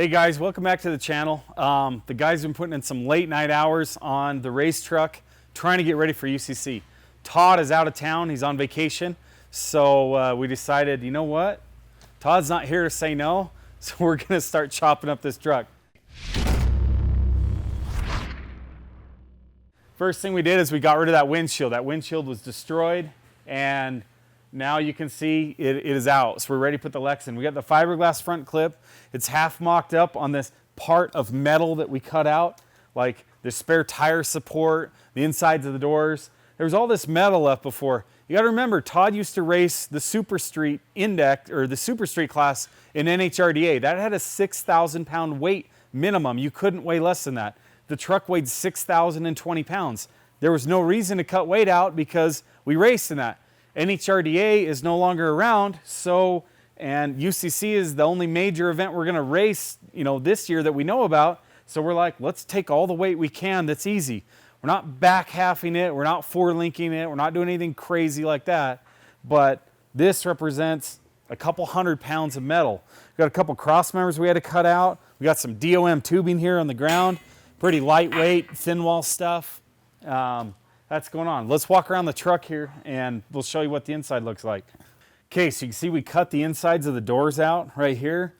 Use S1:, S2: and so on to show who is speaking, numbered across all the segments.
S1: Hey guys, welcome back to the channel. The guys have been putting in some late night hours on the race truck, trying to get ready for UCC. Todd is out of town, he's on vacation. So we decided, you know what? Todd's not here to say no, so we're gonna start chopping up this truck. First thing we did is we got rid of that windshield. That windshield was destroyed, and now you can see it is out. So we're ready to put the Lex in. We got the fiberglass front clip. It's half mocked up on this part of metal that we cut out, like the spare tire support, the insides of the doors. There was all this metal left before. You got to remember, Todd used to race the Super Street Index, or the Super Street class in NHRDA. That had a 6,000 pound weight minimum. You couldn't weigh less than that. The truck weighed 6,020 pounds. There was no reason to cut weight out because we raced in that. NHRDA is no longer around, and UCC is the only major event we're going to race, this year that we know about. So we're like, let's take all the weight we can. That's easy. We're not back halving it. We're not four linking it. We're not doing anything crazy like that. But this represents a couple 100 pounds of metal. We got a couple cross members we had to cut out. We got some DOM tubing here on the ground. Pretty lightweight, thin wall stuff. That's going on. Let's walk around the truck here and we'll show you what the inside looks like. Okay, so you can see we cut the insides of the doors out right here.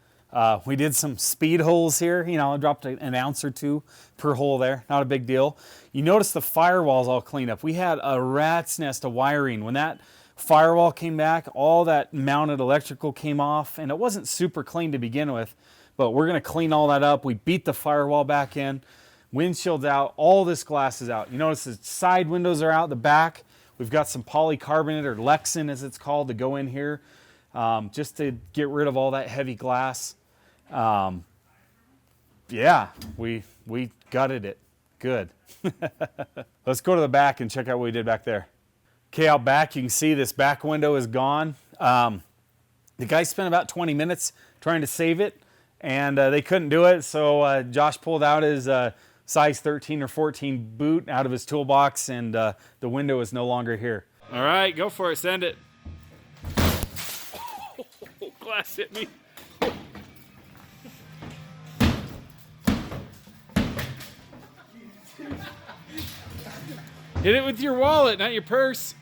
S1: We did some speed holes here. I dropped an ounce or two per hole there. Not a big deal. You notice the firewall's all cleaned up. We had a rat's nest of wiring. When that firewall came back, all that mounted electrical came off, and it wasn't super clean to begin with, but we're gonna clean all that up. We beat the firewall back in. Windshield's out, all this glass is out. You notice the side windows are out, the back. We've got some polycarbonate, or Lexan as it's called, to go in here, just to get rid of all that heavy glass. Yeah, we gutted it. Good. Let's go to the back and check out what we did back there. Okay, out back, you can see this back window is gone. The guy spent about 20 minutes trying to save it, and they couldn't do it, so Josh pulled out his size 13 or 14 boot out of his toolbox, and the window is no longer here. All right, go for it, send it. Oh, glass hit me. Hit it with your wallet, not your purse.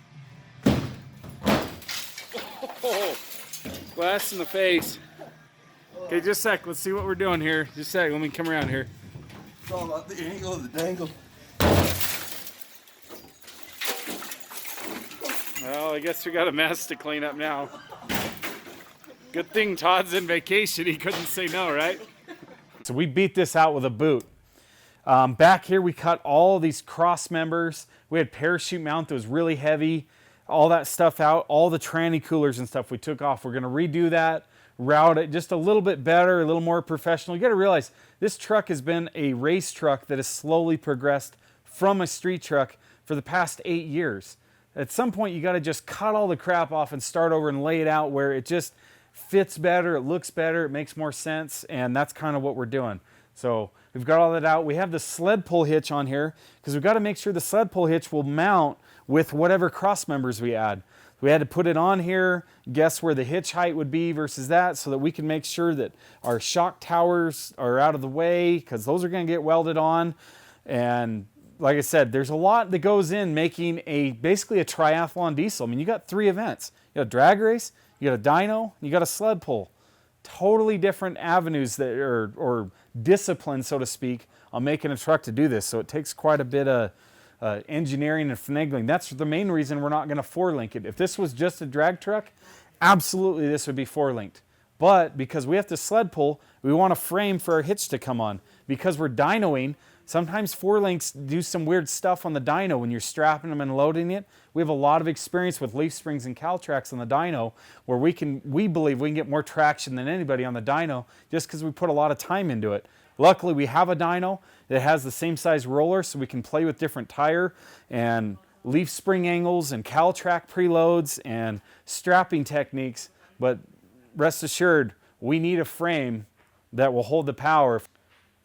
S1: Oh, glass in the face. Okay, just a sec, let's see what we're doing here. Just a sec, let me come around here.
S2: It's all about the angle of the dangle.
S1: Well, I guess we got a mess to clean up now. Good thing Todd's in vacation. He couldn't say no, right? So we beat this out with a boot. Back here, we cut all these cross members. We had parachute mount that was really heavy. All that stuff out. All the tranny coolers and stuff we took off. We're going to redo that. Route it just a little bit better, a little more professional. You got to realize this truck has been a race truck that has slowly progressed from a street truck for the past 8 years. At some point, you got to just cut all the crap off and start over and lay it out where it just fits better, it looks better, it makes more sense, and that's kind of what we're doing. So we've got all that out. We have the sled pull hitch on here because we've got to make sure the sled pull hitch will mount with whatever cross members we add. We had to put it on here, guess where the hitch height would be versus that, so that we can make sure that our shock towers are out of the way, because those are going to get welded on. And like I said, there's a lot that goes in making basically a triathlon diesel. I mean, you got 3 events. You got a drag race, you got a dyno, you got a sled pull. Totally different avenues that or discipline, so to speak, on making a truck to do this. So it takes quite a bit of engineering and finagling. That's the main reason we're not going to 4-link it. If this was just a drag truck, absolutely this would be 4-linked. But because we have to sled pull, we want a frame for our hitch to come on. Because we're dynoing, sometimes 4-links do some weird stuff on the dyno when you're strapping them and loading it. We have a lot of experience with leaf springs and Caltrax on the dyno, where we believe we can get more traction than anybody on the dyno just because we put a lot of time into it. Luckily, we have a dyno that has the same size roller, so we can play with different tire and leaf spring angles and Caltrac preloads and strapping techniques. But rest assured, we need a frame that will hold the power.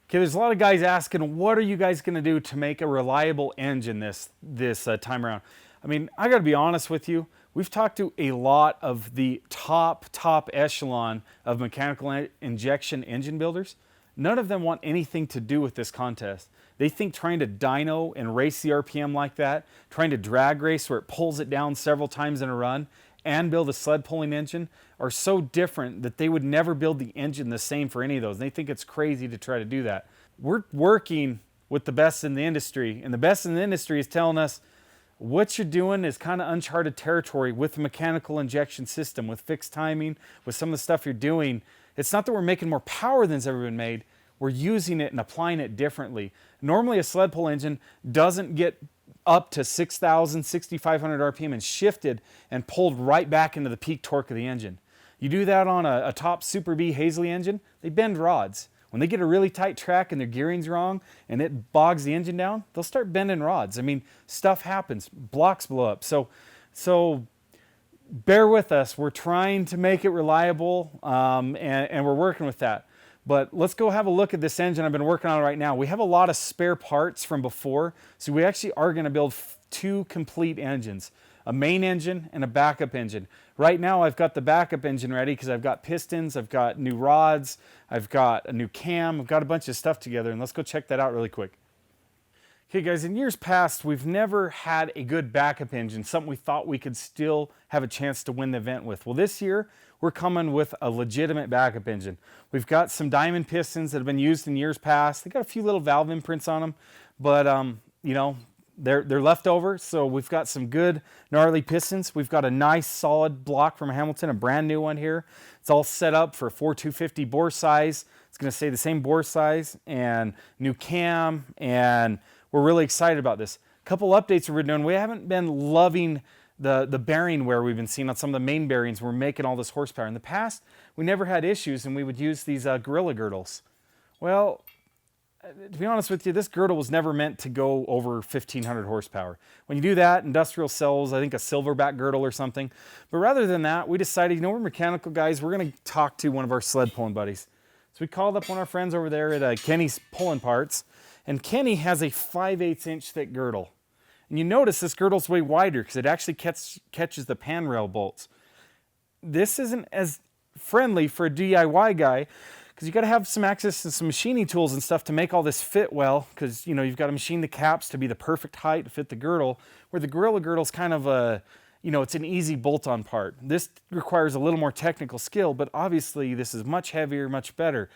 S1: Okay, there's a lot of guys asking, what are you guys going to do to make a reliable engine this time around? I mean, I got to be honest with you. We've talked to a lot of the top echelon of mechanical injection engine builders. None of them want anything to do with this contest. They think trying to dyno and race the RPM like that, trying to drag race where it pulls it down several times in a run, and build a sled pulling engine are so different that they would never build the engine the same for any of those. They think it's crazy to try to do that. We're working with the best in the industry, and the best in the industry is telling us what you're doing is kind of uncharted territory with the mechanical injection system, with fixed timing, with some of the stuff you're doing. It's not that we're making more power than's ever been made. We're using it and applying it differently. Normally a sled pull engine doesn't get up to 6,000, 6,500 RPM and shifted and pulled right back into the peak torque of the engine. You do that on a top Super B Hazley engine, they bend rods. When they get a really tight track and their gearing's wrong and it bogs the engine down, they'll start bending rods. I mean, stuff happens, blocks blow up. So bear with us. We're trying to make it reliable, and we're working with that. But let's go have a look at this engine I've been working on right now. We have a lot of spare parts from before, so we actually are going to build two complete engines, a main engine and a backup engine. Right now I've got the backup engine ready because I've got pistons, I've got new rods, I've got a new cam, I've got a bunch of stuff together, and let's go check that out really quick. Okay guys, in years past, we've never had a good backup engine, something we thought we could still have a chance to win the event with. Well, this year, we're coming with a legitimate backup engine. We've got some diamond pistons that have been used in years past. They got a few little valve imprints on them, but you know, they're left over, so we've got some good gnarly pistons. We've got a nice solid block from Hamilton, a brand new one here. It's all set up for 4250 bore size. It's going to stay the same bore size and new cam, and we're really excited about this. A couple updates we're doing. We haven't been loving the bearing wear we've been seeing on some of the main bearings. We're making all this horsepower. In the past, we never had issues, and we would use these Gorilla girdles. Well, to be honest with you, this girdle was never meant to go over 1,500 horsepower. When you do that, industrial sells, I think, a silverback girdle or something. But rather than that, we decided, you know, we're mechanical guys. We're going to talk to one of our sled pulling buddies. So we called up one of our friends over there at Kenny's Pulling Parts, and Kenny has a 5/8 inch thick girdle. And you notice this girdle's way wider because it actually catches the pan rail bolts. This isn't as friendly for a DIY guy because you got to have some access to some machining tools and stuff to make all this fit well, because you know you've got to machine the caps to be the perfect height to fit the girdle, where the Gorilla girdle's kind of a, you know, it's an easy bolt-on part. This requires a little more technical skill, but obviously this is much heavier, much better.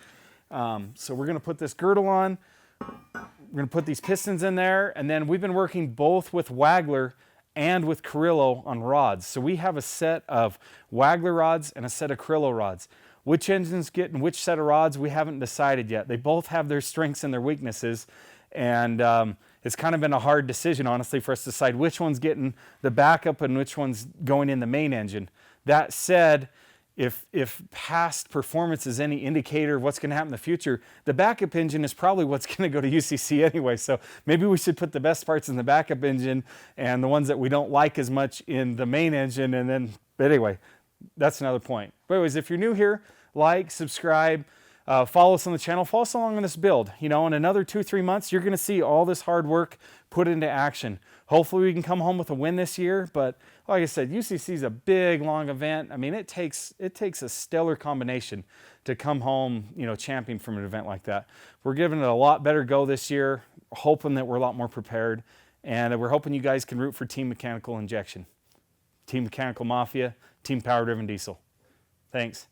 S1: So we're going to put this girdle on. We're going to put these pistons in there, and then we've been working both with Wagler and with Carrillo on rods. So we have a set of Wagler rods and a set of Carrillo rods. Which engines get in which set of rods, we haven't decided yet. They both have their strengths and their weaknesses, and it's kind of been a hard decision, honestly, for us to decide which one's getting the backup and which one's going in the main engine. That said, if past performance is any indicator of what's going to happen in the future, the backup engine is probably what's going to go to UCC anyway. So maybe we should put the best parts in the backup engine and the ones that we don't like as much in the main engine. And then, but anyway, that's another point. But anyways, if you're new here, like, subscribe, follow us on the channel, follow us along on this build. You know, in another 2-3 months, you're going to see all this hard work put into action. Hopefully we can come home with a win this year, but like I said, UCC is a big, long event. I mean, it takes a stellar combination to come home, you know, champion from an event like that. We're giving it a lot better go this year, hoping that we're a lot more prepared, and we're hoping you guys can root for Team Mechanical Injection, Team Mechanical Mafia, Team Power Driven Diesel. Thanks.